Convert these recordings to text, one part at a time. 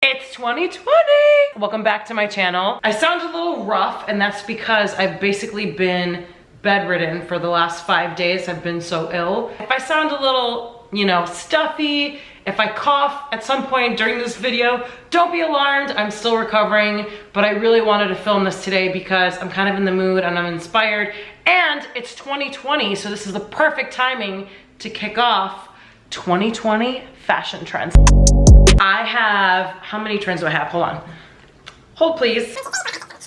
It's 2020! Welcome back to my channel. I sound a little rough, and that's because I've basically been bedridden for the last 5 days. I've been so ill. If I sound a little, stuffy, if I cough at some point during this video, don't be alarmed. I'm still recovering, but I really wanted to film this today because I'm kind of in the mood and I'm inspired, and it's 2020, so this is the perfect timing to kick off 2020 fashion trends. I have, how many trends do I have? Hold on. Hold please.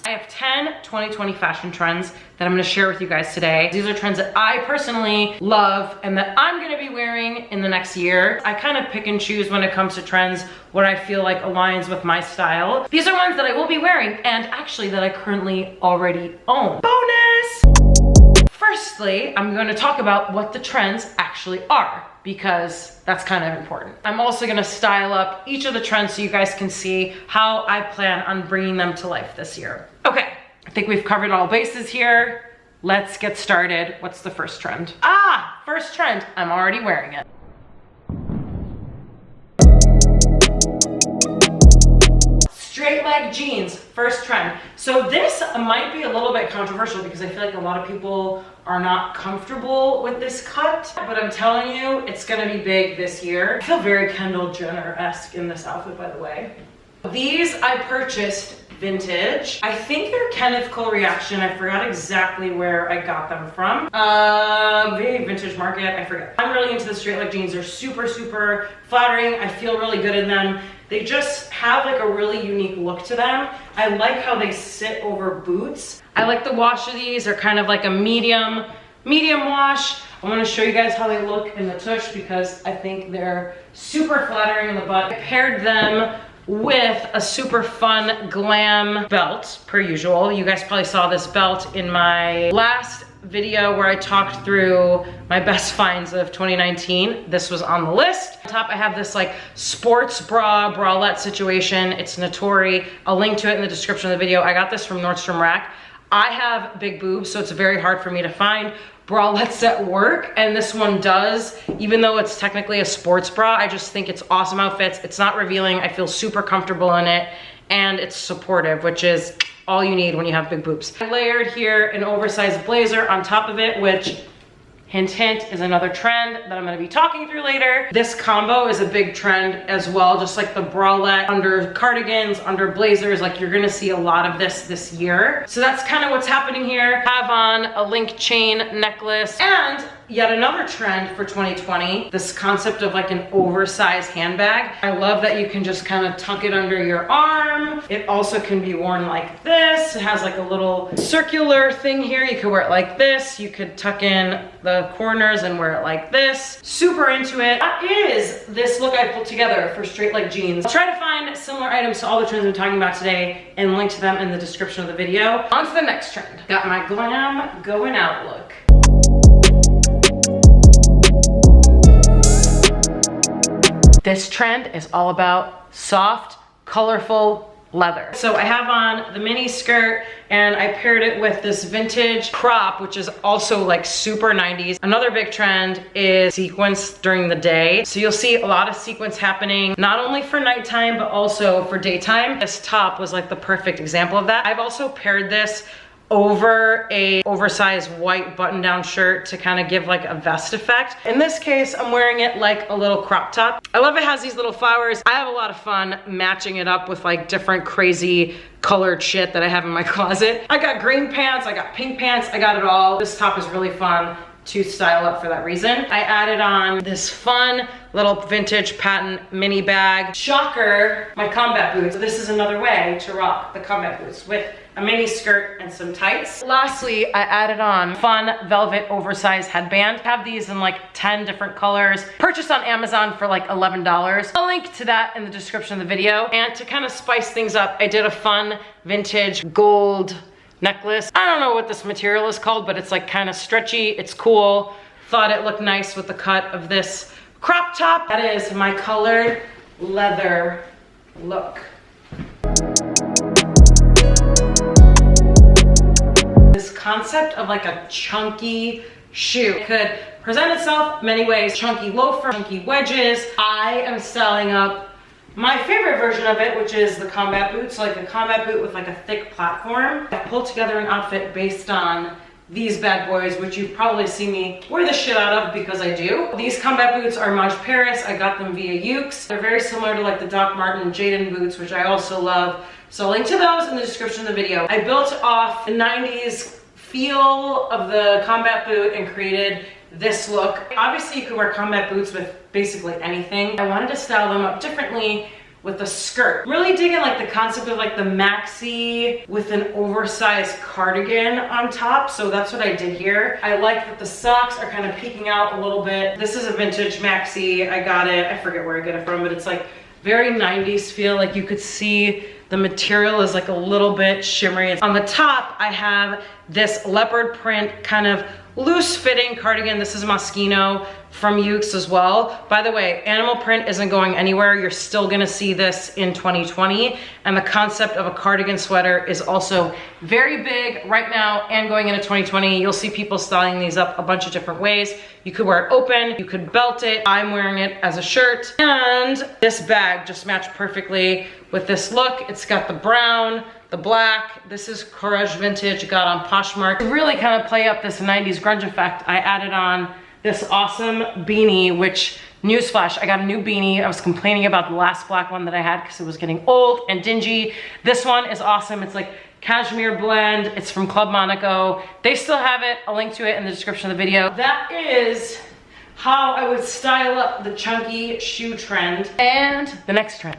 I have 10 2020 fashion trends that I'm gonna share with you guys today. These are trends that I personally love and that I'm gonna be wearing in the next year. I kind of pick and choose when it comes to trends what I feel like aligns with my style. These are ones that I will be wearing and actually that I currently already own. Bonus! Firstly, I'm gonna talk about what the trends actually are, because that's kind of important. I'm also gonna style up each of the trends so you guys can see how I plan on bringing them to life this year. Okay, I think we've covered all bases here. Let's get started. What's the first trend? First trend, I'm already wearing it. Straight leg jeans, first trend. So this might be a little bit controversial because I feel like a lot of people are not comfortable with this cut, but I'm telling you, it's gonna be big this year. I feel very Kendall Jenner-esque in this outfit, by the way. These I purchased vintage. I think they're Kenneth Cole Reaction. I forgot exactly where I got them from. Maybe Vintage Market, I forget. I'm really into the straight leg jeans. They're super, super flattering. I feel really good in them. They just have like a really unique look to them. I like how they sit over boots. I like the wash of these. They're kind of like a medium wash. I want to show you guys how they look in the tush because I think they're super flattering in the butt. I paired them with a super fun glam belt, per usual. You guys probably saw this belt in my last video where I talked through my best finds of 2019. This was on the list. On top I have this like sports bralette situation. It's Natori. I'll link to it in the description of the video. I got this from Nordstrom Rack. I have big boobs, so it's very hard for me to find bralettes that work, and this one does. Even though it's technically a sports bra, I just think it's awesome outfits. It's not revealing. I feel super comfortable in it, and it's supportive, which is all you need when you have big boobs. I layered here an oversized blazer on top of it, which, hint, hint, is another trend that I'm gonna be talking through later. This combo is a big trend as well, just like the bralette under cardigans, under blazers. Like, you're gonna see a lot of this year. So that's kind of what's happening here. Have on a link chain necklace, and yet another trend for 2020, this concept of like an oversized handbag. I love that you can just kind of tuck it under your arm. It also can be worn like this. It has like a little circular thing here. You could wear it like this. You could tuck in the corners and wear it like this. Super into it. That is this look I pulled together for straight leg jeans. I'll try to find similar items to all the trends I'm talking about today and link to them in the description of the video. On to the next trend. Got my glam going out look. This trend is all about soft, colorful leather. So I have on the mini skirt and I paired it with this vintage crop, which is also like super 90s. Another big trend is sequins during the day. So you'll see a lot of sequins happening, not only for nighttime, but also for daytime. This top was like the perfect example of that. I've also paired this over a oversized white button-down shirt to kind of give like a vest effect. In this case, I'm wearing it like a little crop top. I love it has these little flowers. I have a lot of fun matching it up with like different crazy colored shit that I have in my closet. I got green pants, I got pink pants, I got it all. This top is really fun to style up for that reason. I added on this fun little vintage patent mini bag. Shocker, my combat boots. This is another way to rock the combat boots with a mini skirt and some tights. Lastly, I added on fun velvet oversized headband. I have these in like 10 different colors. Purchased on Amazon for like $11. I'll link to that in the description of the video. And to kind of spice things up, I did a fun vintage gold necklace. I don't know what this material is called, but it's like kind of stretchy. It's cool. Thought it looked nice with the cut of this crop top. That is my colored leather look. This concept of like a chunky shoe could present itself many ways. Chunky loafer, chunky wedges. I am styling up My favorite version of it, which is the combat boot, so like a combat boot with like a thick platform. I pulled together an outfit based on these bad boys, which you've probably seen me wear the shit out of because I do. These combat boots are Mange Paris. I got them via Ukes. They're very similar to like the Doc Marten Jaden boots, which I also love. So I'll link to those in the description of the video. I built off the 90s feel of the combat boot and created this look. Obviously you can wear combat boots with basically anything. I wanted to style them up differently with a skirt. Really digging like the concept of like the maxi with an oversized cardigan on top. So that's what I did here. I like that the socks are kind of peeking out a little bit. This is a vintage maxi. I got it, I forget where I get it from, but it's like very 90s feel. Like you could see the material is like a little bit shimmery. On the top, I have this leopard print kind of loose fitting cardigan. This is Moschino from Ukes as well. By the way, animal print isn't going anywhere. You're still gonna see this in 2020. And the concept of a cardigan sweater is also very big right now and going into 2020. You'll see people styling these up a bunch of different ways. You could wear it open, you could belt it. I'm wearing it as a shirt. And this bag just matched perfectly with this look. It's got the brown, the black. This is Courage Vintage, got on Poshmark. To really kind of play up this 90s grunge effect, I added on this awesome beanie, which, newsflash, I got a new beanie. I was complaining about the last black one that I had because it was getting old and dingy. This one is awesome. It's like cashmere blend. It's from Club Monaco. They still have it. I'll link to it in the description of the video. That is how I would style up the chunky shoe trend. And the next trend.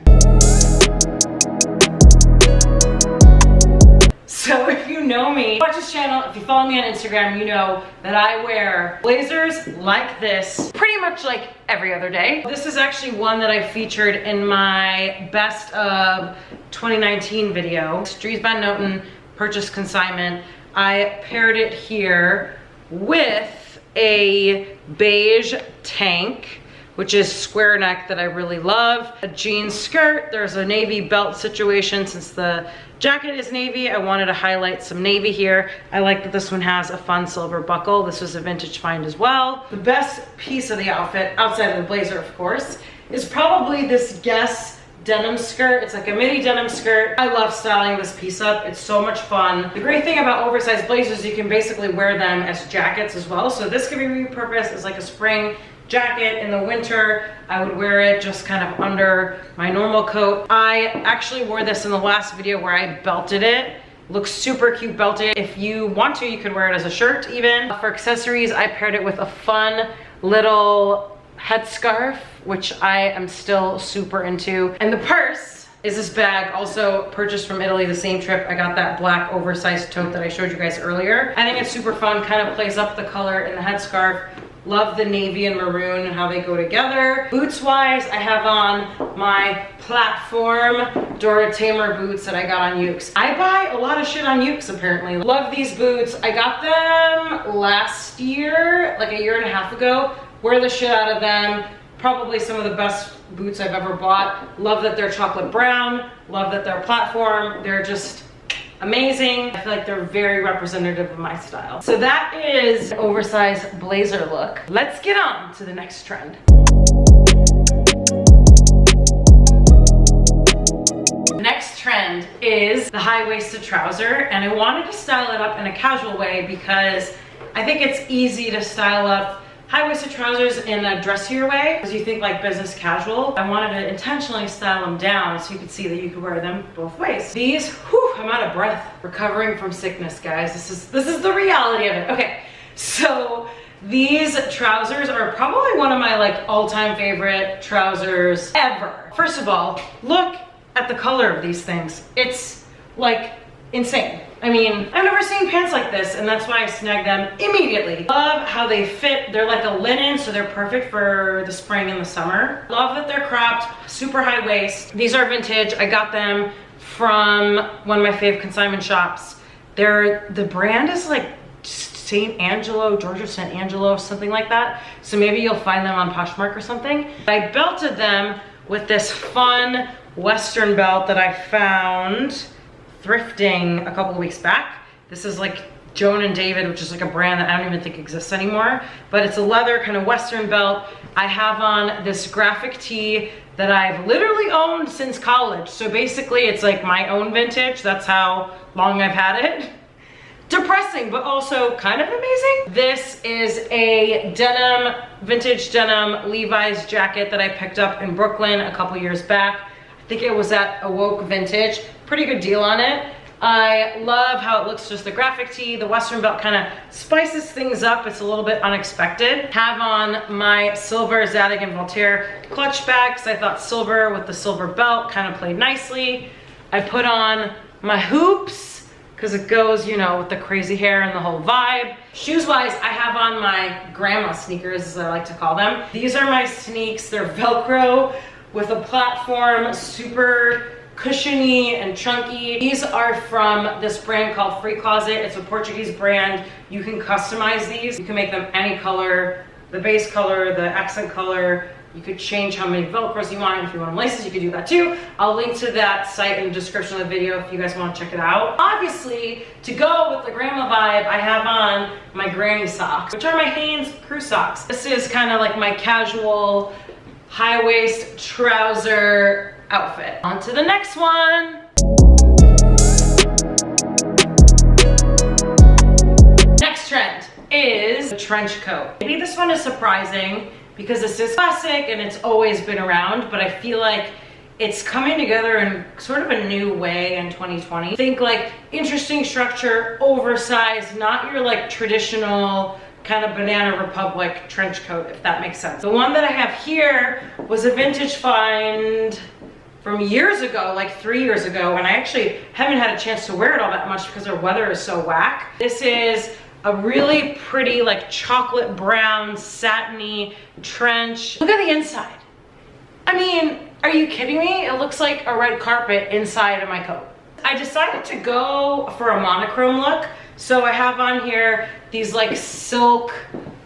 So if you know me, watch this channel, if you follow me on Instagram, you know that I wear blazers like this pretty much like every other day. This is actually one that I featured in my best of 2019 video. Dries Van Noten purchase consignment. I paired it here with a beige tank, which is square neck that I really love. A jean skirt, there's a navy belt situation. Since the jacket is navy, I wanted to highlight some navy here. I like that this one has a fun silver buckle. This was a vintage find as well. The best piece of the outfit, outside of the blazer of course, is probably this Guess denim skirt. It's like a midi denim skirt. I love styling this piece up. It's so much fun. The great thing about oversized blazers, you can basically wear them as jackets as well. So this can be repurposed as like a spring jacket. In the winter, I would wear it just kind of under my normal coat. I actually wore this in the last video where I belted it. Looks super cute belted. If you want to, you could wear it as a shirt even. For accessories, I paired it with a fun little headscarf, which I am still super into. And the purse is this bag, also purchased from Italy the same trip. I got that black oversized tote that I showed you guys earlier. I think it's super fun, kind of plays up the color in the headscarf. Love the navy and maroon and how they go together. Boots wise, I have on my platform Dora Tamer boots that I got on Ukes. I buy a lot of shit on Ukes apparently. Love these boots. I got them last year, like a year and a half ago. Wear the shit out of them. Probably some of the best boots I've ever bought. Love that they're chocolate brown. Love that they're platform. They're just amazing. I feel like they're very representative of my style. So that is an oversized blazer look. Let's get on to the next trend. The next trend is the high-waisted trouser, and I wanted to style it up in a casual way because I think it's easy to style up high-waisted trousers in a dressier way, because you think like business casual. I wanted to intentionally style them down so you could see that you could wear them both ways. These, whew, I'm out of breath. Recovering from sickness, guys. This is the reality of it. Okay, so these trousers are probably one of my like all-time favorite trousers ever. First of all, look at the color of these things. It's like insane. I mean, I've never seen pants like this, and that's why I snagged them immediately. Love how they fit. They're like a linen, so they're perfect for the spring and the summer. Love that they're cropped, super high waist. These are vintage. I got them from one of my fave consignment shops. The brand is like St. Angelo, Georgia St. Angelo, something like that. So maybe you'll find them on Poshmark or something. I belted them with this fun Western belt that I found thrifting a couple of weeks back. This is like Joan and David, which is like a brand that I don't even think exists anymore, but it's a leather kind of Western belt. I have on this graphic tee that I've literally owned since college. So basically it's like my own vintage. That's how long I've had it. Depressing, but also kind of amazing. This is a denim, vintage denim Levi's jacket that I picked up in Brooklyn a couple years back. I think it was at Awoke Vintage. Pretty good deal on it. I love how it looks, just the graphic tee. The Western belt kind of spices things up. It's a little bit unexpected. Have on my silver Zadig and Voltaire clutch bag because I thought silver with the silver belt kind of played nicely. I put on my hoops because it goes, you know, with the crazy hair and the whole vibe. Shoes wise, I have on my grandma sneakers, as I like to call them. These are my sneaks. They're Velcro with a platform, super cushiony and chunky. These are from this brand called Free Closet. It's a Portuguese brand. You can customize these. You can make them any color, the base color, the accent color. You could change how many Velcros you want. If you want them laces, you could do that too. I'll link to that site in the description of the video if you guys want to check it out. Obviously, to go with the grandma vibe, I have on my granny socks, which are my Hanes crew socks. This is kind of like my casual high waist trouser outfit. On to the next one. Next trend is the trench coat. Maybe this one is surprising because this is classic and it's always been around, but I feel like it's coming together in sort of a new way in 2020. Think like interesting structure, oversized, not your like traditional kind of Banana Republic trench coat, if that makes sense. The one that I have here was a vintage find from years ago, like 3 years ago, and I actually haven't had a chance to wear it all that much because our weather is so whack. This is a really pretty like chocolate brown satiny trench. Look at the inside. I mean, are you kidding me? It looks like a red carpet inside of my coat. I decided to go for a monochrome look. So I have on here these like silk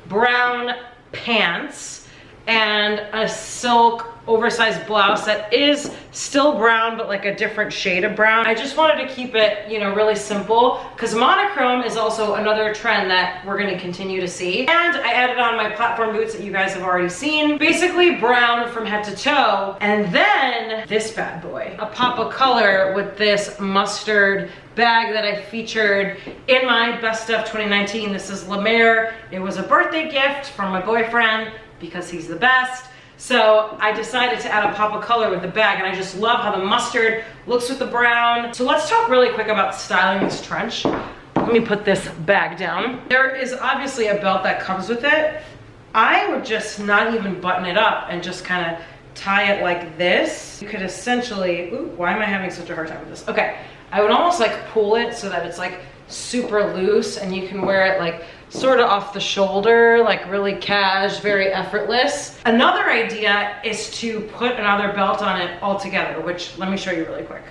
brown pants and a silk oversized blouse that is still brown, but like a different shade of brown. I just wanted to keep it, you know, really simple because monochrome is also another trend that we're going to continue to see. And I added on my platform boots that you guys have already seen. Basically brown from head to toe. And then this bad boy, a pop of color with this mustard bag that I featured in my Best Stuff 2019. This is La Mer. It was a birthday gift from my boyfriend because he's the best. So I decided to add a pop of color with the bag, and I just love how the mustard looks with the brown. So let's talk really quick about styling this trench. Let me put this bag down. There is obviously a belt that comes with it. I would just not even button it up and just kind of tie it like this. You could essentially, ooh, why am I having such a hard time with this? Okay, I would almost like pull it so that it's like super loose and you can wear it like sort of off the shoulder, like really cash, very effortless. Another idea is to put another belt on it altogether, which let me show you really quick.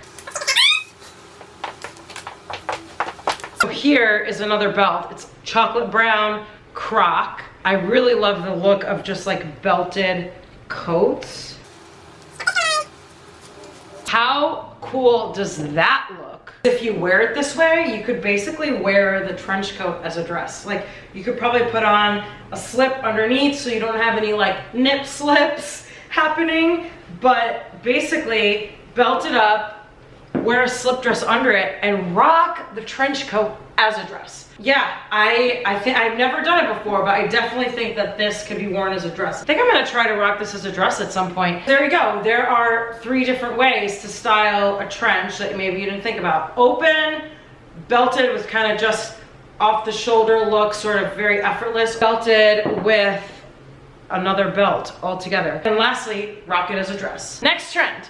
So here is another belt. It's chocolate brown croc. I really love the look of just like belted coats. How cool does that look? If you wear it this way, you could basically wear the trench coat as a dress. Like you could probably put on a slip underneath so you don't have any like nip slips happening, but basically belt it up, wear a slip dress under it, and rock the trench coat as a dress. Yeah, I think I've never done it before, but I definitely think that this could be worn as a dress. I think I'm gonna try to rock this as a dress at some point. There we go. There are 3 different ways to style a trench that maybe you didn't think about. Open, belted with kind of just off the shoulder look, sort of very effortless. Belted with another belt altogether. And lastly, rock it as a dress. Next trend.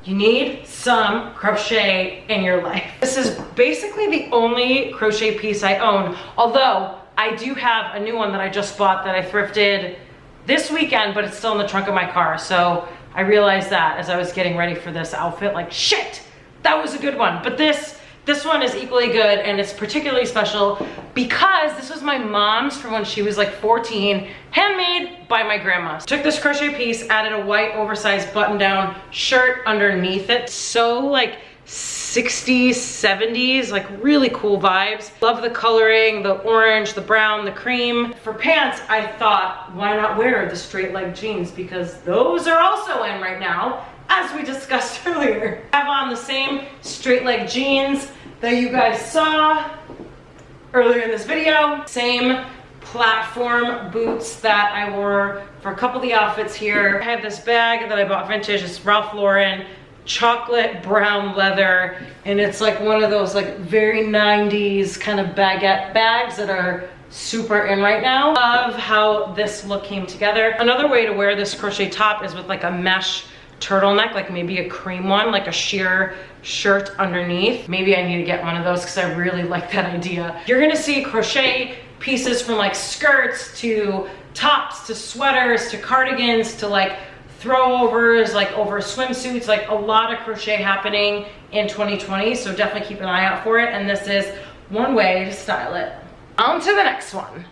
You need some crochet in your life. This is basically the only crochet piece I own, although I do have a new one that I just bought that I thrifted this weekend, but it's still in the trunk of my car. So I realized that as I was getting ready for this outfit, like shit, that was a good one. But this one is equally good, and it's particularly special because this was my mom's from when she was like 14, handmade by my grandma. Took this crochet piece, added a white oversized button down shirt underneath it. So like 60s, 70s, like really cool vibes. Love the coloring, the orange, the brown, the cream. For pants, I thought, why not wear the straight leg jeans? Because those are also in right now, as we discussed earlier. I have on the same straight leg jeans that you guys saw earlier in this video. Same platform boots that I wore for a couple of the outfits here. I have this bag that I bought vintage. It's Ralph Lauren, chocolate brown leather, and it's like one of those like very 90s kind of baguette bags that are super in right now. Love how this look came together. Another way to wear this crochet top is with like a mesh turtleneck, like maybe a cream one, like a sheer shirt underneath. Maybe I need to get one of those because I really like that idea. You're gonna see crochet pieces from like skirts to tops to sweaters to cardigans to like throwovers, like over swimsuits, like a lot of crochet happening in 2020. So definitely keep an eye out for it. And this is one way to style it. On to the next one.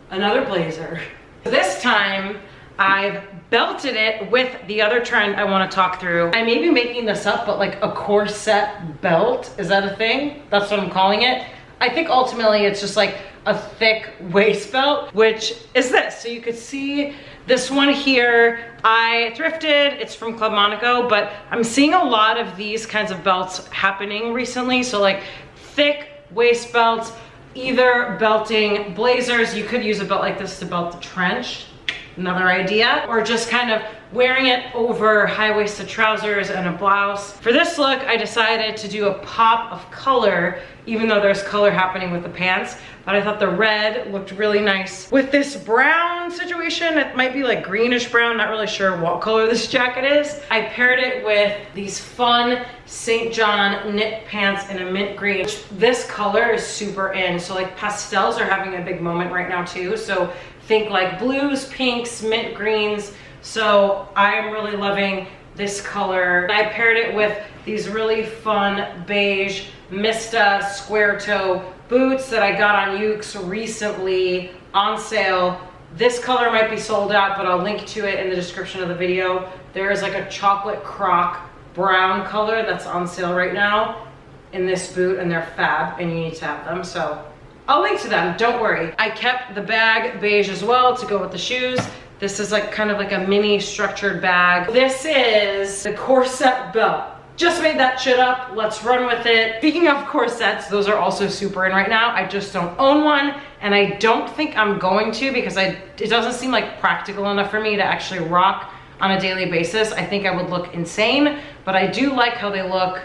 Another blazer. This time I've belted it with the other trend I want to talk through. I may be making this up, but like a corset belt, is that a thing? That's what I'm calling it. I think ultimately it's just like a thick waist belt, which is this. So you could see this one here. I thrifted, it's from Club Monaco, but I'm seeing a lot of these kinds of belts happening recently. So like thick waist belts, either belting blazers. You could use a belt like this to belt the trench, another idea, or just kind of wearing it over high-waisted trousers and a blouse. For this look, I decided to do a pop of color, even though there's color happening with the pants, but I thought the red looked really nice with this brown situation. It might be like greenish brown, not really sure what color this jacket is. I paired it with these fun St. John knit pants in a mint green. This color is super in, so like pastels are having a big moment right now too. So think like blues, pinks, mint greens. So I'm really loving this color. I paired it with these really fun beige Mista square toe boots that I got on Ukes recently on sale. This color might be sold out, but I'll link to it in the description of the video. There is like a chocolate croc brown color that's on sale right now in this boot, and they're fab and you need to have them. So I'll link to them, don't worry. I kept the bag beige as well to go with the shoes. This is like kind of like a mini structured bag. This is the corset belt. Just made that shit up, let's run with it. Speaking of corsets, those are also super in right now. I just don't own one, and I don't think I'm going to because it doesn't seem like practical enough for me to actually rock on a daily basis. I think I would look insane, but I do like how they look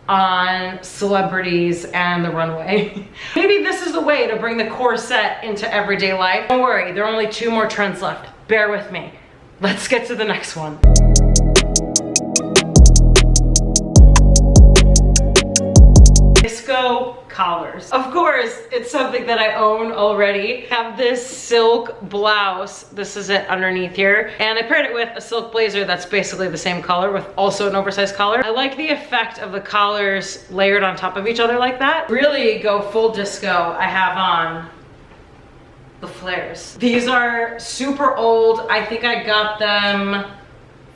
on celebrities and the runway. Maybe this is the way to bring the corset into everyday life. Don't worry, there are only 2 more trends left. Bear with me. Let's get to the next one. Disco collars. Of course, it's something that I own already. I have this silk blouse. This is it underneath here. And I paired it with a silk blazer that's basically the same color with also an oversized collar. I like the effect of the collars layered on top of each other like that. Really go full disco. I have on the flares. These are super old. I think I got them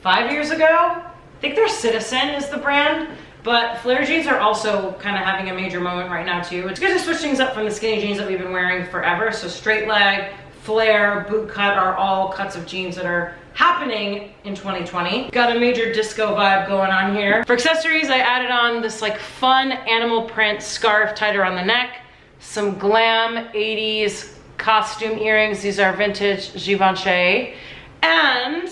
5 years ago. I think they're Citizen is the brand. But flare jeans are also kind of having a major moment right now too. It's good to switch things up from the skinny jeans that we've been wearing forever. So straight leg, flare, boot cut are all cuts of jeans that are happening in 2020. Got a major disco vibe going on here. For accessories, I added on this like fun animal print scarf tied around the neck, some glam 80s costume earrings. These are vintage Givenchy. And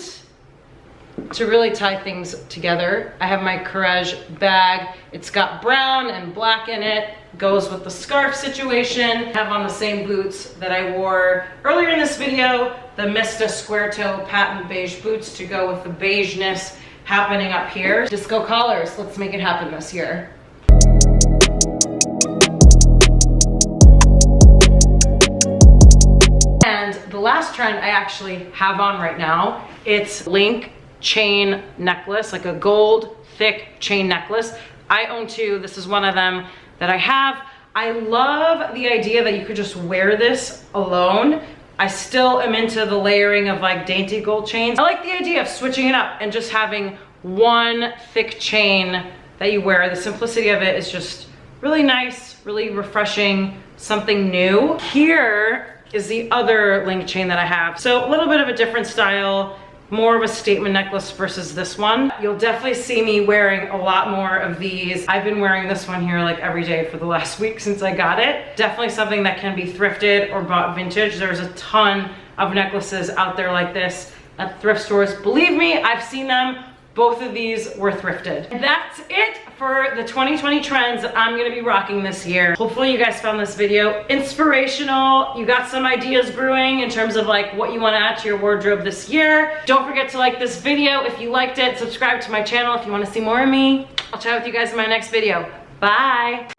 to really tie things together, I have my Courage bag. It's got brown and black in it, goes with the scarf situation. I have on the same boots that I wore earlier in this video, the Mista square toe patent beige boots to go with the beigeness happening up here. Disco collars, let's make it happen this year. And the last trend I actually have on right now, it's link chain necklace, like a gold thick chain necklace. I own 2. This is one of them that I have. I love the idea that you could just wear this alone. I still am into the layering of like dainty gold chains. I like the idea of switching it up and just having one thick chain that you wear. The simplicity of it is just really nice, really refreshing, something new. Here is the other link chain that I have. So a little bit of a different style, more of a statement necklace versus this one. You'll definitely see me wearing a lot more of these. I've been wearing this one here like every day for the last week since I got it. Definitely something that can be thrifted or bought vintage. There's a ton of necklaces out there like this at thrift stores. Believe me, I've seen them. Both of these were thrifted. And that's it for the 2020 trends that I'm gonna be rocking this year. Hopefully you guys found this video inspirational. You got some ideas brewing in terms of like what you wanna add to your wardrobe this year. Don't forget to like this video if you liked it. Subscribe to my channel if you wanna see more of me. I'll chat with you guys in my next video. Bye.